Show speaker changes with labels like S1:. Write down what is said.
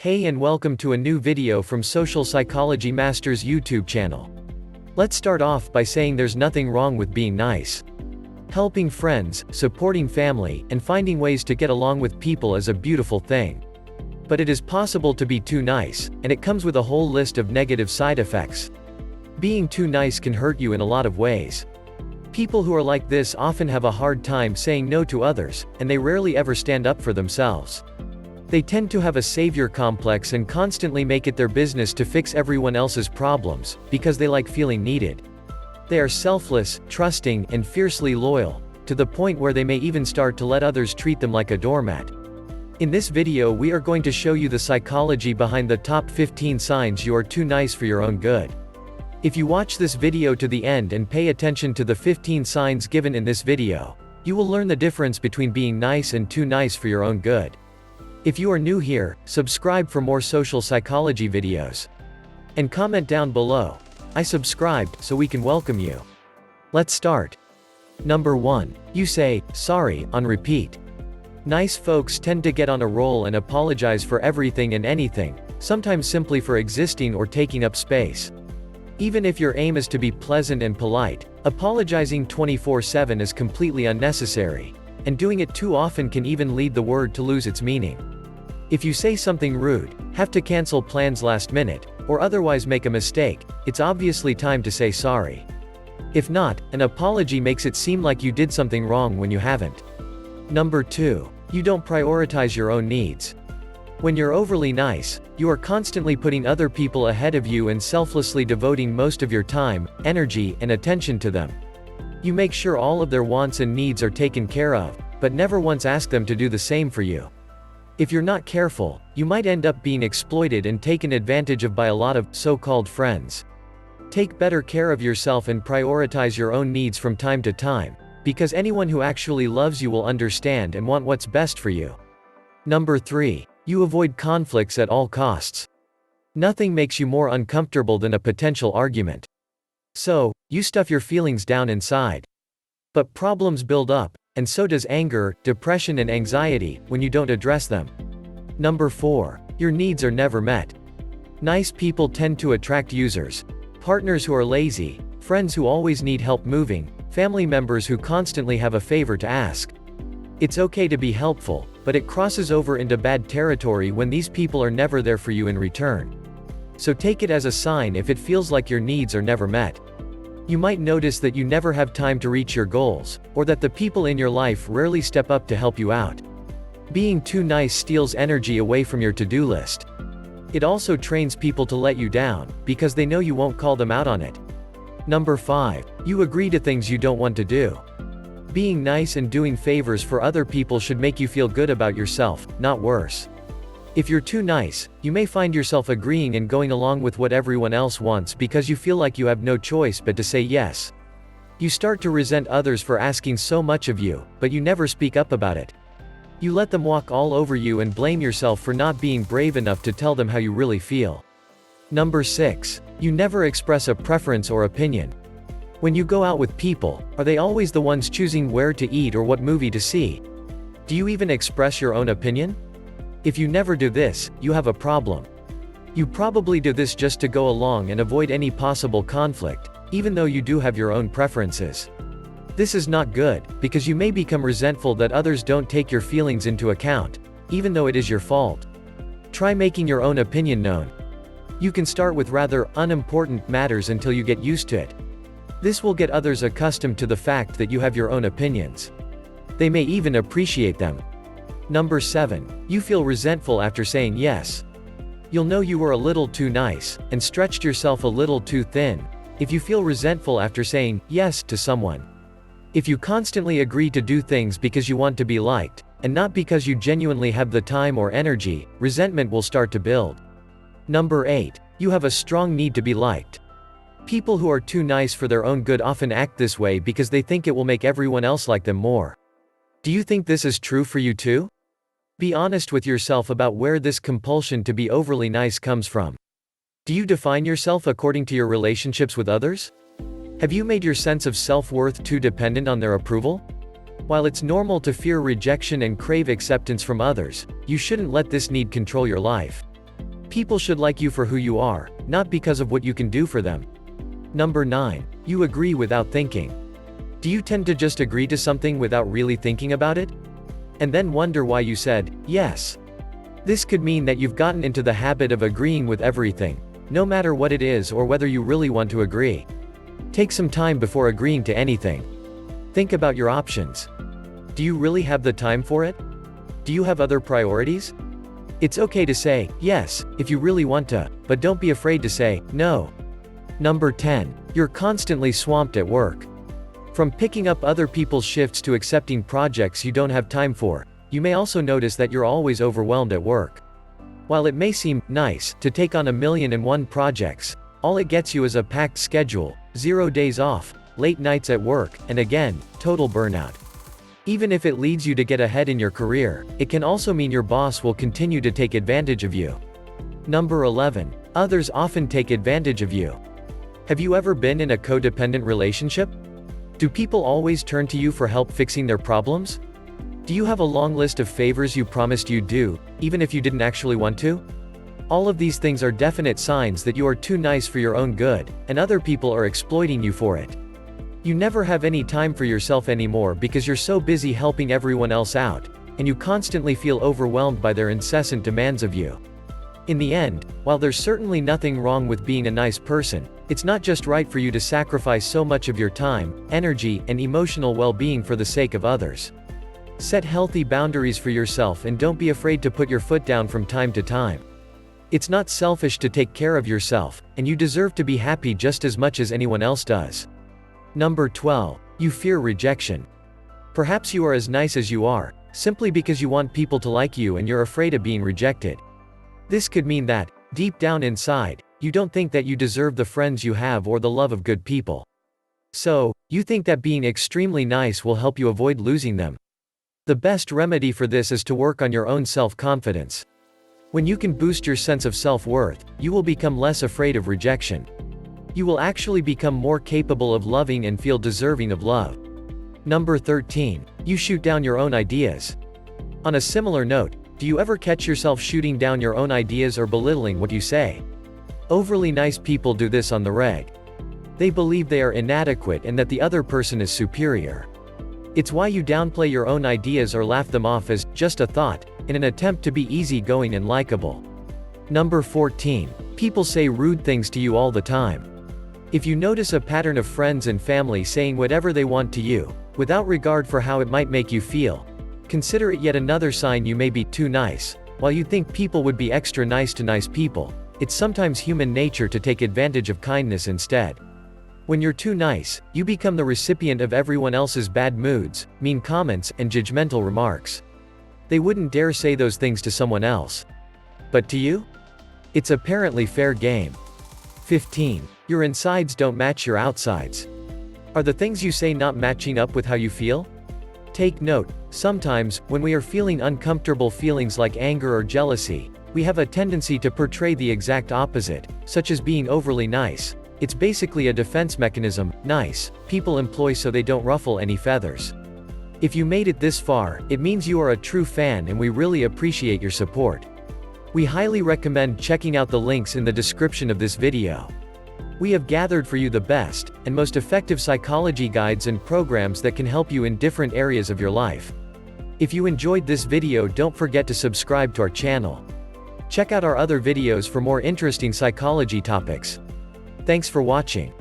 S1: Hey and welcome to a new video from Social Psychology Master's YouTube channel. Let's start off by saying there's nothing wrong with being nice. Helping friends, supporting family, and finding ways to get along with people is a beautiful thing. But it is possible to be too nice, and it comes with a whole list of negative side effects. Being too nice can hurt you in a lot of ways. People who are like this often have a hard time saying no to others, and they rarely ever stand up for themselves. They tend to have a savior complex and constantly make it their business to fix everyone else's problems, because they like feeling needed. They are selfless, trusting, and fiercely loyal, to the point where they may even start to let others treat them like a doormat. In this video we are going to show you the psychology behind the top 15 signs you are too nice for your own good. If you watch this video to the end and pay attention to the 15 signs given in this video, you will learn the difference between being nice and too nice for your own good. If you are new here, subscribe for more social psychology videos. And comment down below, "I subscribed," so we can welcome you. Let's start. Number 1. You say, "sorry," on repeat. Nice folks tend to get on a roll and apologize for everything and anything, sometimes simply for existing or taking up space. Even if your aim is to be pleasant and polite, apologizing 24/7 is completely unnecessary, and doing it too often can even lead the word to lose its meaning. If you say something rude, have to cancel plans last minute, or otherwise make a mistake, it's obviously time to say sorry. If not, an apology makes it seem like you did something wrong when you haven't. Number 2. You don't prioritize your own needs. When you're overly nice, you are constantly putting other people ahead of you and selflessly devoting most of your time, energy, and attention to them. You make sure all of their wants and needs are taken care of, but never once ask them to do the same for you. If you're not careful, you might end up being exploited and taken advantage of by a lot of so-called friends. Take better care of yourself and prioritize your own needs from time to time, because anyone who actually loves you will understand and want what's best for you. Number 3. You avoid conflicts at all costs. Nothing makes you more uncomfortable than a potential argument. So, you stuff your feelings down inside. But problems build up, and so does anger, depression and anxiety, when you don't address them. Number 4. Your needs are never met. Nice people tend to attract users. Partners who are lazy, friends who always need help moving, family members who constantly have a favor to ask. It's okay to be helpful, but it crosses over into bad territory when these people are never there for you in return. So take it as a sign if it feels like your needs are never met. You might notice that you never have time to reach your goals, or that the people in your life rarely step up to help you out. Being too nice steals energy away from your to-do list. It also trains people to let you down, because they know you won't call them out on it. Number 5. You agree to things you don't want to do. Being nice and doing favors for other people should make you feel good about yourself, not worse. If you're too nice, you may find yourself agreeing and going along with what everyone else wants because you feel like you have no choice but to say yes. You start to resent others for asking so much of you, but you never speak up about it. You let them walk all over you and blame yourself for not being brave enough to tell them how you really feel. Number 6. You never express a preference or opinion. When you go out with people, are they always the ones choosing where to eat or what movie to see? Do you even express your own opinion? If you never do this, you have a problem. You probably do this just to go along and avoid any possible conflict, even though you do have your own preferences. This is not good, because you may become resentful that others don't take your feelings into account, even though it is your fault. Try making your own opinion known. You can start with rather unimportant matters until you get used to it. This will get others accustomed to the fact that you have your own opinions. They may even appreciate them. Number 7. You feel resentful after saying yes. You'll know you were a little too nice, and stretched yourself a little too thin, if you feel resentful after saying yes to someone. If you constantly agree to do things because you want to be liked, and not because you genuinely have the time or energy, resentment will start to build. Number 8. You have a strong need to be liked. People who are too nice for their own good often act this way because they think it will make everyone else like them more. Do you think this is true for you too? Be honest with yourself about where this compulsion to be overly nice comes from. Do you define yourself according to your relationships with others? Have you made your sense of self-worth too dependent on their approval? While it's normal to fear rejection and crave acceptance from others, you shouldn't let this need control your life. People should like you for who you are, not because of what you can do for them. Number 9. You agree without thinking. Do you tend to just agree to something without really thinking about it? And then wonder why you said yes? This could mean that you've gotten into the habit of agreeing with everything, no matter what it is or whether you really want to agree. Take some time before agreeing to anything. Think about your options. Do you really have the time for it? Do you have other priorities? It's okay to say yes if you really want to, but don't be afraid to say no. Number 10. You're constantly swamped at work. From picking up other people's shifts to accepting projects you don't have time for, you may also notice that you're always overwhelmed at work. While it may seem nice to take on 1,000,001 projects, all it gets you is a packed schedule, 0 days off, late nights at work, and again, total burnout. Even if it leads you to get ahead in your career, it can also mean your boss will continue to take advantage of you. Number 11. Others often take advantage of you. Have you ever been in a codependent relationship? Do people always turn to you for help fixing their problems? Do you have a long list of favors you promised you'd do, even if you didn't actually want to? All of these things are definite signs that you are too nice for your own good, and other people are exploiting you for it. You never have any time for yourself anymore because you're so busy helping everyone else out, and you constantly feel overwhelmed by their incessant demands of you. In the end, while there's certainly nothing wrong with being a nice person, it's not just right for you to sacrifice so much of your time, energy, and emotional well-being for the sake of others. Set healthy boundaries for yourself and don't be afraid to put your foot down from time to time. It's not selfish to take care of yourself, and you deserve to be happy just as much as anyone else does. Number 12. You fear rejection. Perhaps you are as nice as you are, simply because you want people to like you and you're afraid of being rejected. This could mean that, deep down inside, you don't think that you deserve the friends you have or the love of good people. So, you think that being extremely nice will help you avoid losing them. The best remedy for this is to work on your own self-confidence. When you can boost your sense of self-worth, you will become less afraid of rejection. You will actually become more capable of loving and feel deserving of love. Number 13. You shoot down your own ideas. On a similar note, do you ever catch yourself shooting down your own ideas or belittling what you say? Overly nice people do this on the reg. They believe they are inadequate and that the other person is superior. It's why you downplay your own ideas or laugh them off as just a thought, in an attempt to be easygoing and likable. Number 14. People say rude things to you all the time. If you notice a pattern of friends and family saying whatever they want to you, without regard for how it might make you feel, consider it yet another sign you may be too nice. While you think people would be extra nice to nice people, it's sometimes human nature to take advantage of kindness instead. When you're too nice, you become the recipient of everyone else's bad moods, mean comments, and judgmental remarks. They wouldn't dare say those things to someone else. But to you? It's apparently fair game. 15. Your insides don't match your outsides. Are the things you say not matching up with how you feel? Take note, sometimes, when we are feeling uncomfortable feelings like anger or jealousy, we have a tendency to portray the exact opposite, such as being overly nice. It's basically a defense mechanism, nice, people employ so they don't ruffle any feathers. If you made it this far, it means you are a true fan and we really appreciate your support. We highly recommend checking out the links in the description of this video. We have gathered for you the best, and most effective psychology guides and programs that can help you in different areas of your life. If you enjoyed this video, don't forget to subscribe to our channel. Check out our other videos for more interesting psychology topics. Thanks for watching.